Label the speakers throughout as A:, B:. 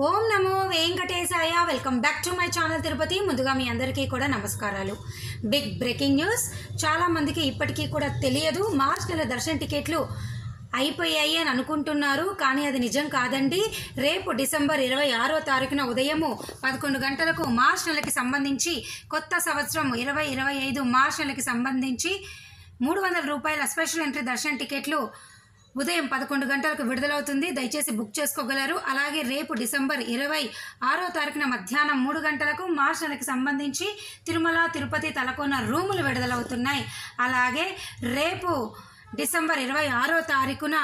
A: ఓం నమో వెంకటేశాయ. Welcome back to my channel Tirupati. ముందుగా మీ అందరికీ కూడా నమస్కారాలు. Big breaking news. చాలామందికి ఇప్పటికీ కూడా తెలియదు. మార్చ్ నెల దర్శన టికెట్లు అయిపోయాయి అని అనుకుంటున్నారు, కానీ అది నిజం కాదండి. రేపు డిసెంబర్ 26వ తారీఖున ఉదయము 11 గంటలకు మార్చ్ నెలకి సంబంధించి కొత్త సంవత్సరం 2025 మార్చ్ నెలకి సంబంధించి 300 రూపాయల స్పెషల్ ఎంట్రీ దర్శన టికెట్లు ఉదయం 11 గంటలకు విడుదలవుతుంది. దయచేసి బుక్ చేసుకోగలరు. అలాగే రేపు డిసెంబర్ 26వ తారీఖున మధ్యాహ్నం 3 గంటలకు మార్చ్ నెలకి సంబంధించి తిరుమల, తిరుపతి, తలకోన రూములు విడుదలవుతున్నాయి. అలాగే రేపు డిసెంబర్ 26వ తారీఖున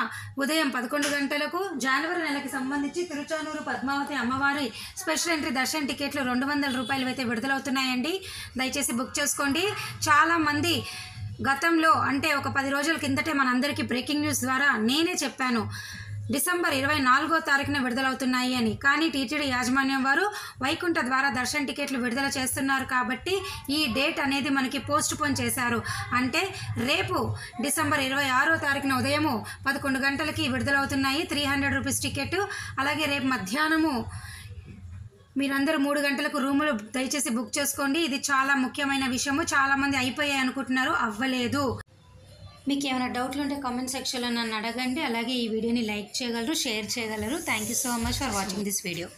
A: ఉదయం 11 గంటలకు జనవరి నెలకి సంబంధించి తిరుచానూరు పద్మావతి అమ్మవారి స్పెషల్ ఎంట్రీ దర్శన టికెట్లు 200 రూపాయలు అయితే విడుదలవుతున్నాయండి. దయచేసి బుక్ చేసుకోండి. చాలామంది గతంలో అంటే ఒక 10 రోజుల కిందటే మనందరికీ బ్రేకింగ్ న్యూస్ ద్వారా నేనే చెప్పాను డిసెంబర్ 24వ తారీఖున విడుదలవుతున్నాయి అని. కానీ టీటీడీ యాజమాన్యం వారు వైకుంఠ ద్వారా దర్శన టికెట్లు విడుదల చేస్తున్నారు కాబట్టి ఈ డేట్ అనేది మనకి పోస్ట్ పోన్ చేశారు. అంటే రేపు డిసెంబర్ 26వ తారీఖున ఉదయము 11 గంటలకి విడుదలవుతున్నాయి 300 రూపీస్ టికెట్. అలాగే రేపు మధ్యాహ్నము మీరందరూ 3 గంటలకు రూములు దయచేసి బుక్ చేసుకోండి. ఇది చాలా ముఖ్యమైన విషయము. చాలామంది అయిపోయాయి అనుకుంటున్నారు, అవ్వలేదు. మీకు ఏమైనా డౌట్లు ఉంటే కామెంట్ సెక్షన్లో నన్ను అడగండి. అలాగే ఈ వీడియోని లైక్ చేయగలరు, షేర్ చేయగలరు. Thank you so much for watching this video.